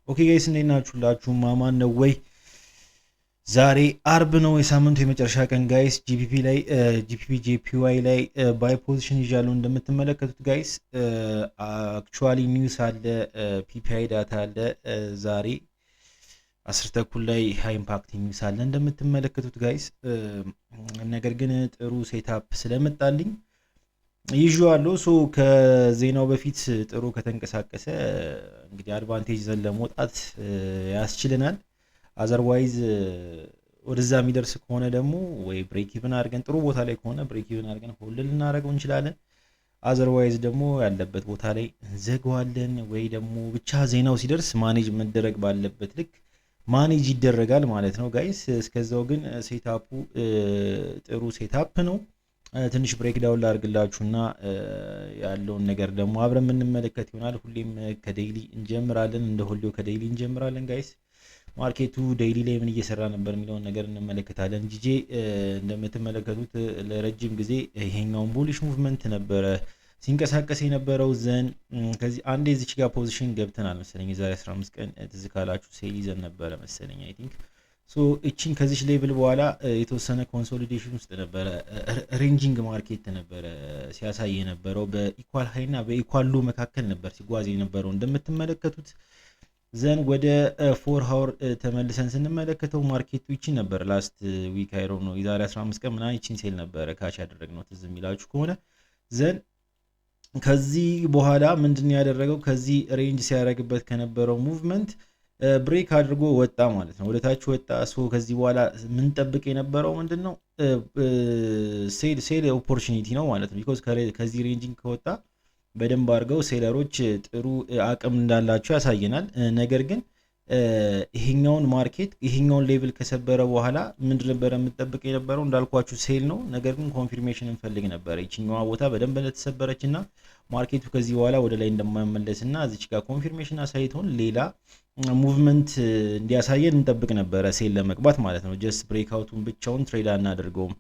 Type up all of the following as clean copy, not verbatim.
ኦኬ ጋይስ እንዴት ናችሁላችሁ? ማማን ነው ወይ? ዛሬ አርብ ነው፣ የሳምንቱ የመጨረሻ ቀን ጋይስ። ጂፒፒ ጄፒዋይ ላይ ባይ ፖዚሽን ይዣለሁ እንደምትመለከቱት ጋይስ። አክቹዋሊ ኒውስ አለ፣ ፒፒአይ ዳታ አለ። ዛሬ 10 ተኩል ላይ ሃይ ኢምፓክት ኒውስ አለ እንደምትመለከቱት ጋይስ። ነገር ግን ጥሩ ሴታፕ ስለመጣልኝ ይዤዋለሁ። ሶ ከዜናው በፊት ጥሩ ከተንቀሳቀሰ እንግዲህ አድቫንቴጅ ዘን ለመውጣት ያስችለናል። አዘርዋይዝ ወደዛ የሚደርስ ከሆነ ደግሞ ወይ ብሬክ ኢቭን አድርገን ጥሩ ቦታ ላይ ከሆነ ብሬክ ኢቭን አድርገን ሆልድ ልናደርገው እንችላለን። አዘርዋይዝ ደግሞ ያለበት ቦታ ላይ እንዘገዋለን፣ ወይ ደግሞ ብቻ ዜናው ሲደርስ ማኔጅ መደረግ ባለበት ልክ ማኔጅ ይደረጋል ማለት ነው ጋይስ። እስከዛው ግን ሴታፑ ጥሩ ሴታፕ ነው። ትንሽ ብሬክዳውን ላድርግላችሁና ያለውን ነገር ደግሞ አብረን የምንመለከት ይሆናል። ሁሌም ከዴይሊ እንጀምራለን፣ እንደ ሁሌው ከዴይሊ እንጀምራለን ጋይስ። ማርኬቱ ዴይሊ ላይ ምን እየሰራ ነበር የሚለውን ነገር እንመለከታለን። ጂጄ እንደምትመለከቱት ለረጅም ጊዜ ይሄኛውን ቡሊሽ ሙቭመንት ነበረ ሲንቀሳቀስ የነበረው። ዘን ከዚህ አንዴ እዚች ጋር ፖዚሽን ገብተናል መሰለኝ፣ የዛሬ 15 ቀን ትዝ ካላችሁ ሴል ይዘን ነበረ መሰለኝ አይ ቲንክ። ሶ እቺን ከዚች ሌቭል በኋላ የተወሰነ ኮንሶሊዴሽን ውስጥ ነበረ፣ ሬንጂንግ ማርኬት ነበረ ሲያሳይ የነበረው። በኢኳል ሃይ እና በኢኳል ሎ መካከል ነበር ሲጓዝ የነበረው እንደምትመለከቱት። ዘን ወደ 4 ሃወር ተመልሰን ስንመለከተው ማርኬቱ ይቺን ነበር ላስት ዊክ አይሮ ነው የዛሬ 15 ቀን ምናምን ይቺን ሴል ነበረ ካች ያደረግነው ትዝ የሚላችሁ ከሆነ። ዘን ከዚህ በኋላ ምንድን ያደረገው ከዚህ ሬንጅ ሲያደርግበት ከነበረው ሙቭመንት ብሬክ አድርጎ ወጣ ማለት ነው፣ ወደታች ወጣ። ሶ ከዚህ በኋላ ምንጠብቅ የነበረው ምንድን ነው? ሴል ኦፖርቹኒቲ ነው ማለት ነው። ቢኮዝ ከዚህ ሬንጂንግ ከወጣ በደንብ አድርገው ሴለሮች ጥሩ አቅም እንዳላቸው ያሳየናል። ነገር ግን ይሄኛውን ማርኬት ይሄኛውን ሌቭል ከሰበረ በኋላ ምንድን ነበረ የምጠብቅ የነበረው? እንዳልኳችሁ ሴል ነው። ነገር ግን ኮንፊርሜሽን እንፈልግ ነበረ ይችኛዋ ቦታ በደንብ እንደተሰበረች እና ማርኬቱ ከዚህ በኋላ ወደ ላይ እንደማይመለስ እና እዚች ጋር ኮንፊርሜሽን አሳይቶን ሌላ ሙቭመንት እንዲያሳየን እንጠብቅ ነበረ ሴል ለመግባት ማለት ነው። ጀስት ብሬክአውቱን ብቻውን ትሬድ አናደርገውም።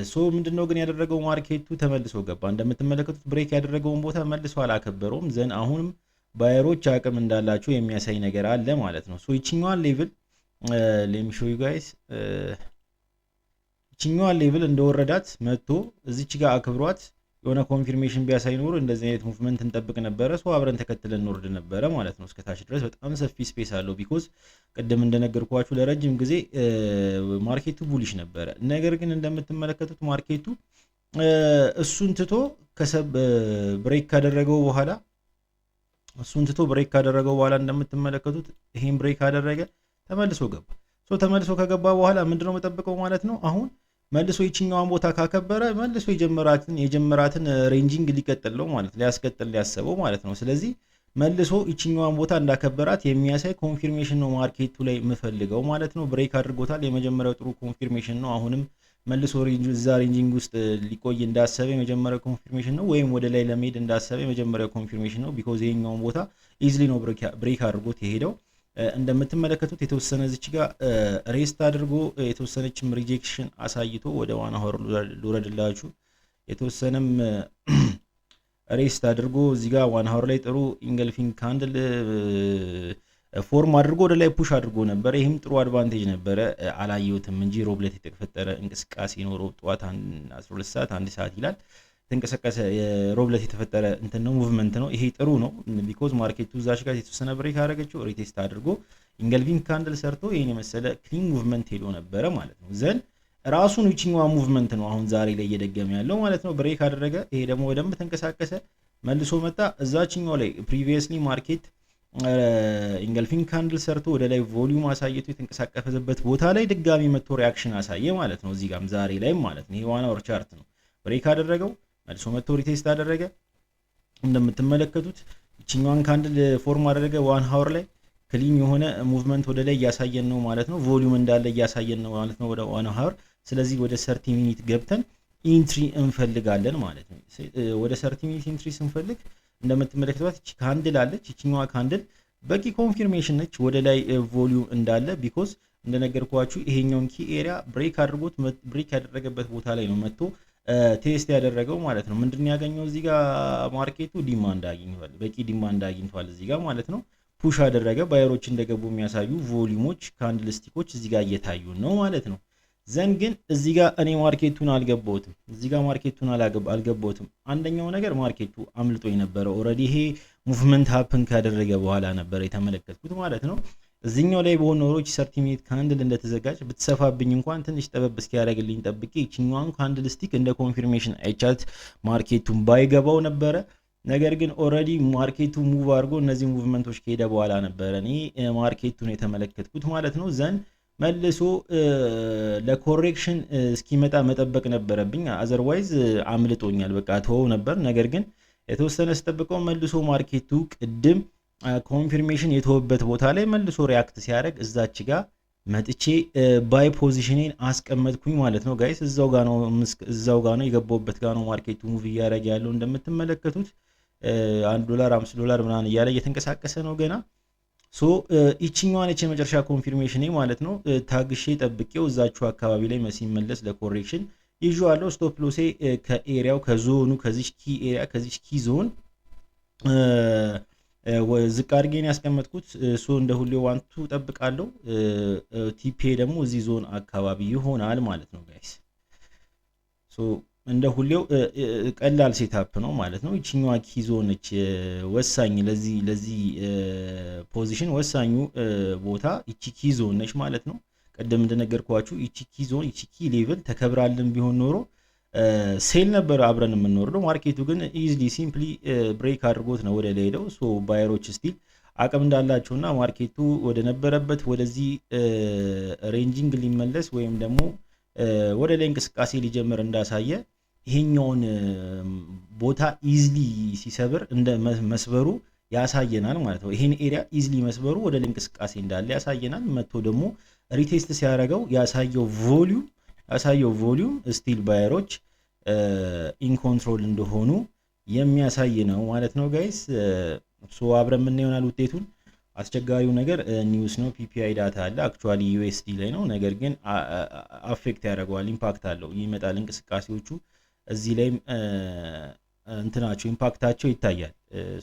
ሶ ምንድነው ግን ያደረገው? ማርኬቱ ተመልሶ ገባ። እንደምትመለከቱት ብሬክ ያደረገውን ቦታ መልሶ አላከበረውም። ዘን አሁንም ባየሮች አቅም እንዳላቸው የሚያሳይ ነገር አለ ማለት ነው። ሶ ይችኛዋን ሌቭል ሌሚ ሾው ዩ ጋይስ፣ ይችኛዋን ሌቭል እንደወረዳት መጥቶ እዚች ጋር አክብሯት የሆነ ኮንፊርሜሽን ቢያሳይ ኖሮ እንደዚህ አይነት ሙቭመንት እንጠብቅ ነበረ። ሶ አብረን ተከትለን እንወርድ ነበረ ማለት ነው። እስከታች ድረስ በጣም ሰፊ ስፔስ አለው። ቢኮዝ ቅድም እንደነገርኳችሁ ለረጅም ጊዜ ማርኬቱ ቡሊሽ ነበረ። ነገር ግን እንደምትመለከቱት ማርኬቱ እሱን ትቶ ብሬክ ካደረገው በኋላ እንደምትመለከቱት ይሄን ብሬክ አደረገ፣ ተመልሶ ገባ። ሶ ተመልሶ ከገባ በኋላ ምንድነው መጠበቀው ማለት ነው? አሁን መልሶ ይችኛዋን ቦታ ካከበረ መልሶ የጀመራትን ሬንጂንግ ሊቀጥል ነው ማለት ሊያስቀጥል ሊያሰበው ማለት ነው። ስለዚህ መልሶ ይችኛዋን ቦታ እንዳከበራት የሚያሳይ ኮንፊርሜሽን ነው ማርኬቱ ላይ የምፈልገው ማለት ነው። ብሬክ አድርጎታል። የመጀመሪያው ጥሩ ኮንፊርሜሽን ነው። አሁንም መልሶ እዛ ሬንጂንግ ውስጥ ሊቆይ እንዳሰበ የመጀመሪያው ኮንፊርሜሽን ነው። ወይም ወደ ላይ ለመሄድ እንዳሰበ የመጀመሪያው ኮንፊርሜሽን ነው። ቢኮዝ ይሄኛውን ቦታ ኢዝሊ ነው ብሬክ አድርጎት የሄደው። እንደምትመለከቱት የተወሰነ እዚች ጋር ሬስት አድርጎ የተወሰነችም ሪጀክሽን አሳይቶ ወደ ዋና ሆር ልውረድላችሁ። የተወሰነም ሬስት አድርጎ እዚህ ጋር ዋና ሆር ላይ ጥሩ ኢንገልፊንግ ካንድል ፎርም አድርጎ ወደ ላይ ፑሽ አድርጎ ነበር። ይህም ጥሩ አድቫንቴጅ ነበረ። አላየሁትም እንጂ ሮብለት የተፈጠረ እንቅስቃሴ ኖሮ ጠዋት 12 ሰዓት 1 ሰዓት ይላል ተንቀሳቀሰ። ሮብለት የተፈጠረ እንትን ነው ሙቭመንት ነው። ይሄ ጥሩ ነው። ቢኮዝ ማርኬቱ ዛሽ ጋር የተወሰነ ብሬክ አደረገችው፣ ሪቴስት አድርጎ ኢንገልቪንግ ካንድል ሰርቶ ይሄን የመሰለ ክሊን ሙቭመንት ሄዶ ነበረ ማለት ነው። ዘን ራሱን ይችኛዋ ሙቭመንት ነው አሁን ዛሬ ላይ እየደገመ ያለው ማለት ነው። ብሬክ አደረገ፣ ይሄ ደግሞ በደንብ ተንቀሳቀሰ፣ መልሶ መጣ። እዛችኛው ላይ ፕሪቪየስሊ ማርኬት ኢንገልፊንግ ካንድል ሰርቶ ወደ ላይ ቮሊዩም አሳይቶ የተንቀሳቀሰበት ቦታ ላይ ድጋሚ መጥቶ ሪአክሽን አሳየ ማለት ነው። እዚህ ጋርም ዛሬ ላይ ማለት ነው። ይሄ ዋና ወር ቻርት ነው። ብሬክ አደረገው፣ መልሶ መጥቶ ሪቴስት አደረገ። እንደምትመለከቱት ይችኛዋን ካንድል ፎርም አደረገ። ዋን ሃወር ላይ ክሊን የሆነ ሙቭመንት ወደ ላይ እያሳየን ነው ማለት ነው። ቮሊዩም እንዳለ እያሳየን ነው ማለት ነው ወደ ዋን ሃወር። ስለዚህ ወደ 30 ሚኒት ገብተን ኢንትሪ እንፈልጋለን ማለት ነው። ወደ 30 ሚኒት ኢንትሪ ስንፈልግ እንደምትመለከቷት እቺ ካንድል አለች። እቺኛዋ ካንድል በቂ ኮንፊርሜሽን ነች ወደ ላይ ቮሊዩም እንዳለ። ቢኮዝ እንደነገርኳችሁ ይሄኛውን ኪ ኤሪያ ብሬክ አድርጎት ብሬክ ያደረገበት ቦታ ላይ ነው መጥቶ ቴስት ያደረገው ማለት ነው። ምንድነው ያገኘው እዚህ ጋር ማርኬቱ ዲማንድ አግኝቷል፣ በቂ ዲማንድ አግኝቷል እዚህ ጋር ማለት ነው። ፑሽ አደረገ። ባየሮች እንደገቡ የሚያሳዩ ቮሊዩሞች ካንድል ስቲኮች እዚህ ጋር እየታዩ ነው ማለት ነው። ዘን ግን እዚህ ጋር እኔ ማርኬቱን አልገባሁትም። እዚህ ጋር ማርኬቱን አልገባሁትም። አንደኛው ነገር ማርኬቱ አምልጦ የነበረ ኦልሬዲ ይሄ ሙቭመንት ሀፕን ካደረገ በኋላ ነበር የተመለከትኩት ማለት ነው። እዚህኛው ላይ በሆነ ኖሮች 30 ሚኒት ካንድል እንደተዘጋጅ ብትሰፋብኝ እንኳን ትንሽ ጠበብ እስኪያደርግልኝ ጠብቄ ይችኛዋን ካንድል ስቲክ እንደ ኮንፊርሜሽን አይቻት ማርኬቱን ባይገባው ነበረ። ነገር ግን ኦልሬዲ ማርኬቱ ሙቭ አድርጎ እነዚህ ሙቭመንቶች ከሄደ በኋላ ነበረ እኔ ማርኬቱን የተመለከትኩት ማለት ነው። ዘን መልሶ ለኮሬክሽን እስኪመጣ መጠበቅ ነበረብኝ። አዘርዋይዝ አምልጦኛል፣ በቃ ተወው ነበር። ነገር ግን የተወሰነ ስጠብቀው መልሶ ማርኬቱ ቅድም ኮንፊርሜሽን የተወበት ቦታ ላይ መልሶ ሪያክት ሲያደርግ እዛች ጋር መጥቼ ባይ ፖዚሽኔን አስቀመጥኩኝ ማለት ነው ጋይስ። እዛው ጋር ነው የገባውበት ጋር ነው ማርኬቱ ሙቭ እያደረገ ያለው እንደምትመለከቱት $1 $5 ምናምን እያለ እየተንቀሳቀሰ ነው ገና። ሶ ይችኛዋን የመጨረሻ ኮንፊርሜሽን ማለት ነው ታግሼ ጠብቄው እዛችሁ አካባቢ ላይ ሲመለስ ለኮሬክሽን ይዤዋለሁ። ስቶፕ ሎሴ ከኤሪያው ከዞኑ ከዚች ኪ ኤሪያ ከዚች ኪ ዞን ዝቅ አድርጌን ያስቀመጥኩት። ሶ እንደ ሁሌው ዋንቱ ጠብቃለሁ። ቲፒ ደግሞ እዚህ ዞን አካባቢ ይሆናል ማለት ነው ጋይስ። ሶ እንደ ሁሌው ቀላል ሴታፕ ነው ማለት ነው። ይችኛዋ ኪ ዞን ነች ወሳኝ ለዚህ ፖዚሽን ወሳኙ ቦታ ይቺ ኪ ዞን ነች ማለት ነው። ቀደም እንደነገርኳችሁ ይቺ ኪ ዞን ይቺ ኪ ሌቭል ተከብራልን ቢሆን ኖሮ ሴል ነበር አብረን የምንወርደው። ማርኬቱ ግን ኢዝሊ ሲምፕሊ ብሬክ አድርጎት ነው ወደ ላይ ሄደው። ሶ ባየሮች ስቲል አቅም እንዳላቸውና ማርኬቱ ወደ ነበረበት ወደዚህ ሬንጂንግ ሊመለስ ወይም ደግሞ ወደ ላይ እንቅስቃሴ ሊጀምር እንዳሳየ ይሄኛውን ቦታ ኢዝሊ ሲሰብር እንደ መስበሩ ያሳየናል ማለት ነው። ይሄን ኤሪያ ኢዝሊ መስበሩ ወደ ላይ እንቅስቃሴ እንዳለ ያሳየናል። መጥቶ ደግሞ ሪቴስት ሲያደርገው ያሳየው ቮሊዩም ስቲል ባየሮች ኢን ኮንትሮል እንደሆኑ የሚያሳይ ነው ማለት ነው ጋይስ። ሶ አብረን ምን ይሆናል ውጤቱን። አስቸጋሪው ነገር ኒውስ ነው። ፒፒአይ ዳታ አለ አክቹአሊ ዩኤስዲ ላይ ነው። ነገር ግን አፌክት ያደርገዋል፣ ኢምፓክት አለው፣ ይመጣል እንቅስቃሴዎቹ እዚህ ላይም እንትናቸው ኢምፓክታቸው ይታያል።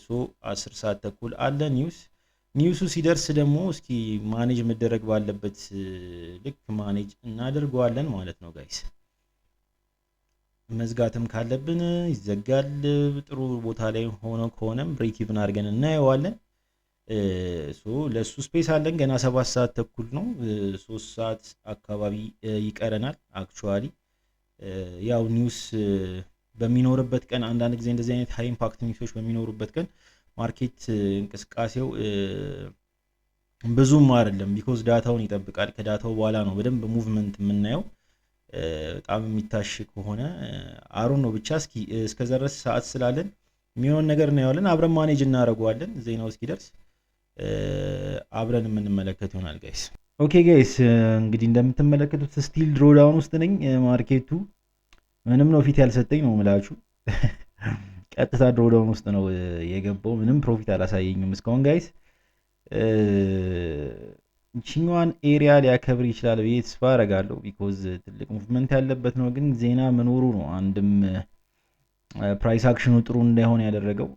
ሶ 10 ሰዓት ተኩል አለ ኒውሱ ሲደርስ ደግሞ እስኪ ማኔጅ መደረግ ባለበት ልክ ማኔጅ እናደርገዋለን ማለት ነው ጋይስ። መዝጋትም ካለብን ይዘጋል። ጥሩ ቦታ ላይ ሆኖ ከሆነም ብሬክ ኢቭን አድርገን እናየዋለን። ሶ ለሱ ስፔስ አለን ገና 7 ሰዓት ተኩል ነው። 3 ሰዓት አካባቢ ይቀረናል አክቹአሊ። ያው ኒውስ በሚኖርበት ቀን አንዳንድ ጊዜ እንደዚህ አይነት ሃይ ኢምፓክት ኒውሶች በሚኖሩበት ቀን ማርኬት እንቅስቃሴው ብዙም አይደለም፣ ቢኮዝ ዳታውን ይጠብቃል። ከዳታው በኋላ ነው በደንብ ሙቭመንት የምናየው። በጣም የሚታሽ ከሆነ አሩን ነው ብቻ። እስከዛ ድረስ ሰዓት ስላለን የሚሆን ነገር እናየዋለን። አብረን ማኔጅ እናደርገዋለን። ዜናው እስኪደርስ አብረን የምንመለከት ይሆናል ጋይስ። ኦኬ ጋይስ እንግዲህ እንደምትመለከቱት ስቲል ድሮዳውን ውስጥ ነኝ። ማርኬቱ ምንም ነው ፊት ያልሰጠኝ ነው ምላችሁ። ቀጥታ ድሮዳውን ውስጥ ነው የገባው። ምንም ፕሮፊት አላሳየኝም እስካሁን ጋይስ። ይችኛዋን ኤሪያ ሊያከብር ይችላል ብዬ ተስፋ አደርጋለሁ። ቢኮዝ ትልቅ ሙቭመንት ያለበት ነው። ግን ዜና መኖሩ ነው አንድም ፕራይስ አክሽኑ ጥሩ እንዳይሆን ያደረገው።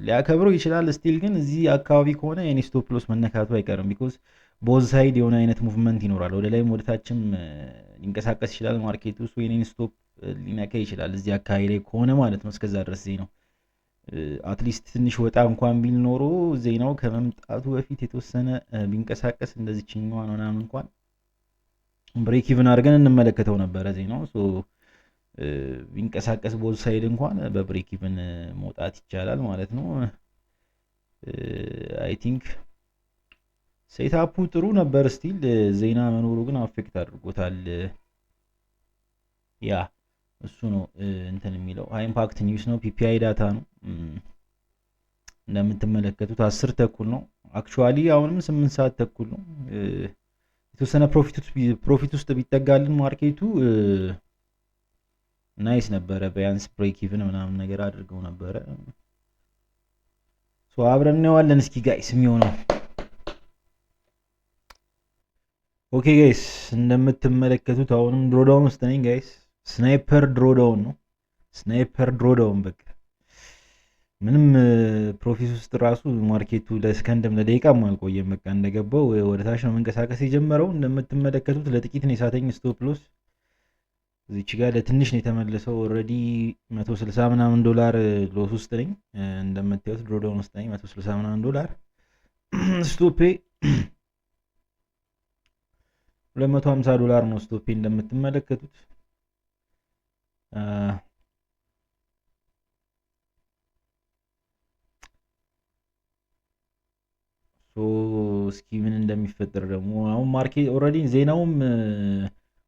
ሊያከብረው ይችላል ስቲል ግን እዚህ አካባቢ ከሆነ የኔ ስቶፕ ሎስ መነካቱ አይቀርም። ቢኮዝ ቦዝ ሳይድ የሆነ አይነት ሙቭመንት ይኖራል። ወደ ላይም ወደ ታችም ሊንቀሳቀስ ይችላል ማርኬቱ። ሶ የኔን ስቶፕ ሊነካ ይችላል እዚህ አካባቢ ላይ ከሆነ ማለት ነው። እስከዛ ድረስ ዜናው አትሊስት ትንሽ ወጣ እንኳን ቢል ኖሮ ዜናው ከመምጣቱ በፊት የተወሰነ ቢንቀሳቀስ እንደዚህ ችኛዋን ምናምን እንኳን ብሬክ ኢቭን አድርገን እንመለከተው ነበረ ዜናው። ሶ ቢንቀሳቀስ ቦዝ ሳይድ እንኳን በብሬክ ኢቭን መውጣት ይቻላል ማለት ነው። አይ ቲንክ ሴታፑ ጥሩ ነበር። ስቲል ዜና መኖሩ ግን አፌክት አድርጎታል። ያ እሱ ነው እንትን የሚለው ሃይ ኢምፓክት ኒውስ ነው። ፒፒአይ ዳታ ነው እንደምትመለከቱት 10 ተኩል ነው አክቹአሊ። አሁንም 8 ሰዓት ተኩል ነው። የተወሰነ ፕሮፊት ውስጥ ቢጠጋልን ማርኬቱ ናይስ ነበረ። ቢያንስ ብሬክ ኢቭን ምናምን ነገር አድርገው ነበረ። ሶ አብረን እናየዋለን እስኪ ጋይስ የሚሆነው። ኦኬ ጋይስ እንደምትመለከቱት አሁንም ድሮዳውን ውስጥ ነኝ ጋይስ። ስናይፐር ድሮዳውን ነው። ስናይፐር ድሮዳውን በቃ ምንም ፕሮፊት ውስጥ ራሱ ማርኬቱ ለሰከንድም ለደቂቃም አልቆየም። በቃ እንደገባው ወደ ታች ነው መንቀሳቀስ የጀመረው። እንደምትመለከቱት ለጥቂት ነው የሳተኝ ስቶፕ ሎስ እዚች ጋር ለትንሽ ነው የተመለሰው። ኦልሬዲ 160 ምናምን ዶላር ሎስ ውስጥ ነኝ። እንደምታዩት ድሮዳውን ውስጥ ነኝ 160 ምናምን ዶላር። ስቶፔ 250 ዶላር ነው ስቶፔ እንደምትመለከቱት። እስኪ ምን እንደሚፈጠር ደግሞ አሁን ማርኬት ኦልሬዲ ዜናውም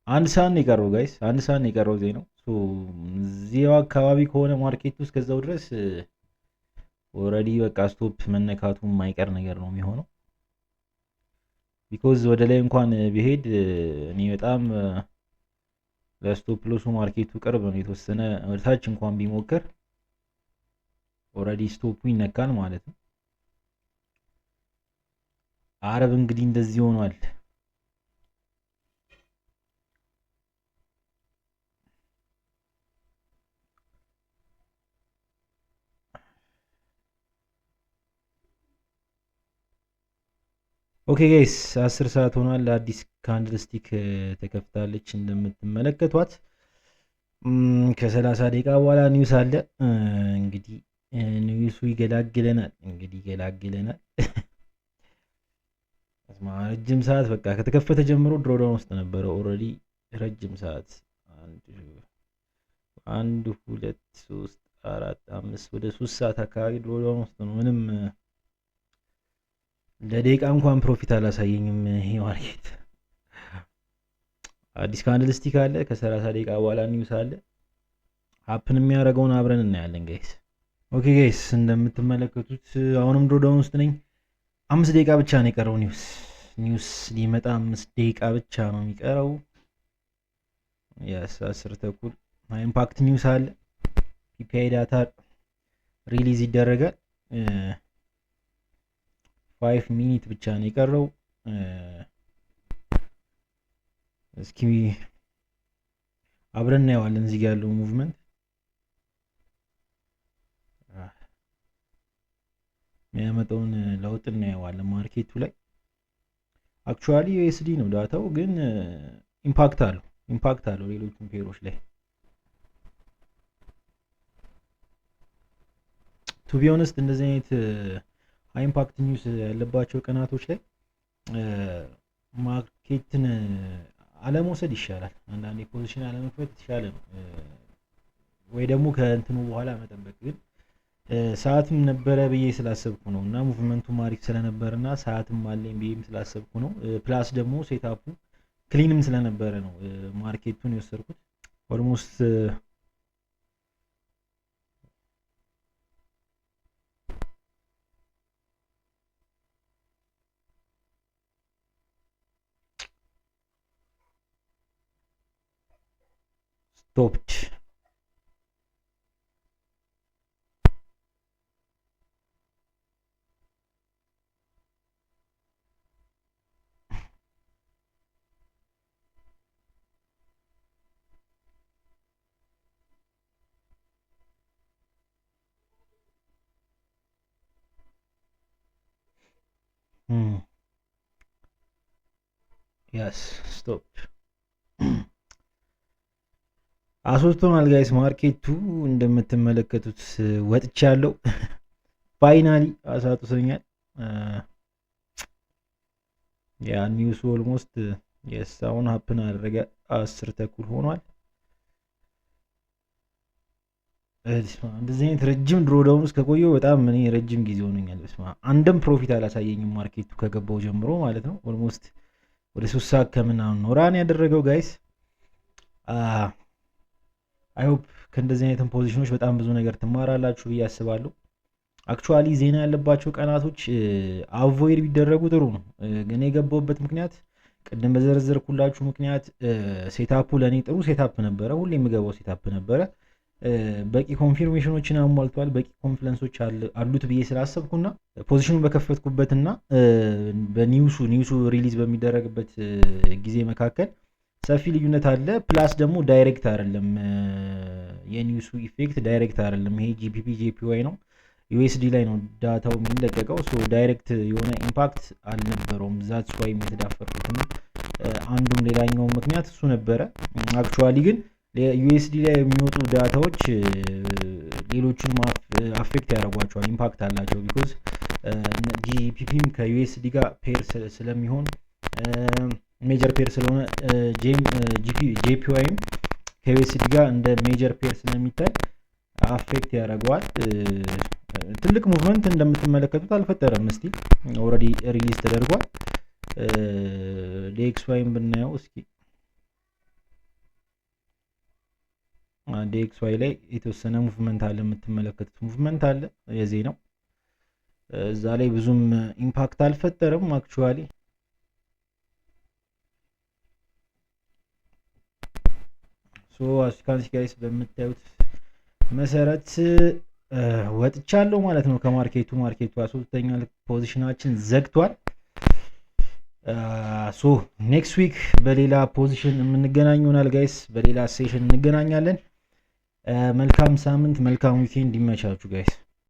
አንድ ሰዓት ነው የቀረው ጋይስ፣ አንድ ሰዓት ነው የቀረው ዜናው። እዚያው አካባቢ ከሆነ ማርኬቱ እስከዛው ድረስ ኦልሬዲ በቃ ስቶፕ መነካቱ የማይቀር ነገር ነው የሚሆነው። ቢኮዝ ወደ ላይ እንኳን ቢሄድ እኔ በጣም ለስቶፕ ሎሱ ማርኬቱ ቅርብ ነው። የተወሰነ ወደታች እንኳን ቢሞክር ኦልሬዲ ስቶፑ ይነካል ማለት ነው። አረብ እንግዲህ እንደዚህ ሆኗል። ኦኬ ጋይስ 10 ሰዓት ሆኗል። አዲስ ካንድል ስቲክ ተከፍታለች እንደምትመለከቷት። ከ30 ደቂቃ በኋላ ኒውስ አለ። እንግዲህ ኒውሱ ይገላግለናል፣ እንግዲህ ይገላግለናል። ረጅም ሰዓት በቃ ከተከፈተ ጀምሮ ድሮዳውን ውስጥ ነበረ ኦልሬዲ ረጅም ሰዓት 1 2 3 4 5 ወደ 3 ሰዓት አካባቢ ድሮዳውን ውስጥ ነው። ምንም ለደቂቃ እንኳን ፕሮፊት አላሳየኝም ይሄ ማርኬት። አዲስ ካንድል ስቲክ አለ። ከ30 ደቂቃ በኋላ ኒውስ አለ። ሀፕን የሚያደርገውን አብረን እናያለን ጋይስ። ኦኬ ጋይስ እንደምትመለከቱት አሁንም ድሮዳውን ውስጥ ነኝ። 5 ደቂቃ ብቻ ነው የቀረው ኒውስ ሊመጣ 5 ደቂቃ ብቻ ነው የሚቀረው። የ10 ተኩል ኢምፓክት ኒውስ አለ። ፒፒአይ ዳታ ሪሊዝ ይደረጋል። 5 ሚኒት ብቻ ነው የቀረው። እስኪ አብረን እናየዋለን እዚህ ጋር ያለው ሙቭመንት የሚያመጣውን ለውጥ እናየዋለን ማርኬቱ ላይ። አክቹዋሊ ዩኤስዲ ነው ዳታው፣ ግን ኢምፓክት አለው ሌሎችም ፔሮች ላይ። ቱ ቢ ኦነስት እንደዚህ አይነት ሃይ ኢምፓክት ኒውስ ያለባቸው ቀናቶች ላይ ማርኬትን አለመውሰድ ይሻላል። አንዳንዴ ፖዚሽን አለመክፈት የተሻለ ነው፣ ወይ ደግሞ ከእንትኑ በኋላ መጠበቅ። ግን ሰዓትም ነበረ ብዬ ስላሰብኩ ነው እና ሙቭመንቱ አሪፍ ስለነበረ እና ሰዓትም አለኝ ብዬም ስላሰብኩ ነው። ፕላስ ደግሞ ሴታፑ ክሊንም ስለነበረ ነው ማርኬቱን የወሰድኩት። ኦልሞስት ስቶፕድ ያስ ስቶፕድ አሶስቶናል ጋይስ። ማርኬቱ እንደምትመለከቱት ወጥቻለሁ። ፋይናሊ አሳጥቶኛል። ያ ኒውስ ኦልሞስት የሳውን ሀፕን አደረገ። 10 ተኩል ሆኗል። እንደዚህ አይነት ረጅም ድሮዳውን ውስጥ ከቆየው በጣም እኔ ረጅም ጊዜ ሆኖኛል። በስማ አንድም ፕሮፊት አላሳየኝም ማርኬቱ ከገባው ጀምሮ ማለት ነው። ኦልሞስት ወደ 3 ሰዓት ከምናምን ነው ራን ያደረገው ጋይስ። አይ ሆፕ ከእንደዚህ አይነት ፖዚሽኖች በጣም ብዙ ነገር ትማራላችሁ ብዬ አስባለሁ። አክቹዋሊ ዜና ያለባቸው ቀናቶች አቮይድ ቢደረጉ ጥሩ ነው። ግን የገባውበት ምክንያት ቅድም በዘረዘርኩላችሁ ምክንያት ሴታፑ ለእኔ ጥሩ ሴታፕ ነበረ። ሁሌ የምገባው ሴታፕ ነበረ። በቂ ኮንፊርሜሽኖችን አሟልቷል። በቂ ኮንፍለንሶች አሉት ብዬ ስላሰብኩና ፖዚሽኑን በከፈትኩበትና በኒውሱ ሪሊዝ በሚደረግበት ጊዜ መካከል ሰፊ ልዩነት አለ። ፕላስ ደግሞ ዳይሬክት አይደለም፣ የኒውሱ ኢፌክት ዳይሬክት አይደለም። ይሄ ጂፒፒ ጄፒዋይ ነው። ዩኤስዲ ላይ ነው ዳታው የሚለቀቀው። ሶ ዳይሬክት የሆነ ኢምፓክት አልነበረውም። ዛትስ ዋይ የተዳፈርኩት አንዱም ሌላኛው ምክንያት እሱ ነበረ። አክቹዋሊ ግን ዩኤስዲ ላይ የሚወጡ ዳታዎች ሌሎችን አፌክት ያደርጓቸዋል፣ ኢምፓክት አላቸው። ቢኮዝ ጂፒፒም ከዩኤስዲ ጋር ፔር ስለሚሆን ሜጀር ፔር ስለሆነ ጄፒዋይም ከዩኤስዲ ጋር እንደ ሜጀር ፔር ስለሚታይ አፌክት ያደርገዋል። ትልቅ ሙቭመንት እንደምትመለከቱት አልፈጠረም። ስቲል ኦልሬዲ ሪሊዝ ተደርጓል። ዲኤክስዋይም ብናየው እስኪ ዲኤክስዋይ ላይ የተወሰነ ሙቭመንት አለ፣ የምትመለከቱት ሙቭመንት አለ የዜናው እዛ ላይ ብዙም ኢምፓክት አልፈጠረም አክቹዋሊ። ሶ አስካንሲ ጋይስ በምታዩት መሰረት ወጥቻለሁ ማለት ነው ከማርኬቱ። ማርኬቱ 3ኛ ፖዚሽናችን ዘግቷል። ሶ ኔክስት ዊክ በሌላ ፖዚሽን የምንገናኝ ይሆናል ጋይስ። በሌላ ሴሽን እንገናኛለን። መልካም ሳምንት፣ መልካም ዊኬንድ ይመቻችሁ ጋይስ።